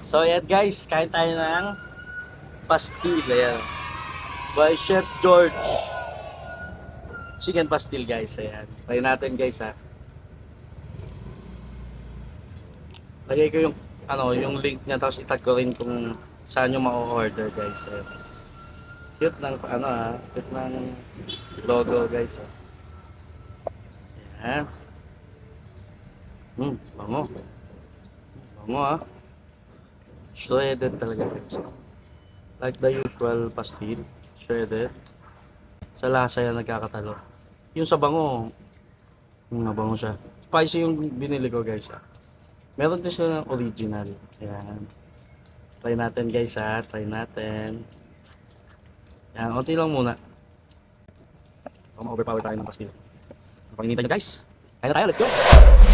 So ayan guys, kain tayo ng pastil. Ayan. By Chef George. Chicken pastil guys. Ayan. Try natin guys ha. Lagay ko yung yung link niya, tapos itag ko rin kung saan nyo ma-order guys. Ayan. Cute ng cute ng logo guys. Ayan. Bango. Bango ha. Shredded talaga guys. Like the usual pastil, shredded. Sa lasa yan nagkakatalo. Yung sa bango, mabango siya. Spicy yung binili ko guys ha. Meron din sila ng original. Ayan. Try natin guys ha. Try natin. Ayan, konti lang muna. Baka ma-overpower tayo ng pastil. Pag-inintay nyo guys. Kaya na tayo, let's go!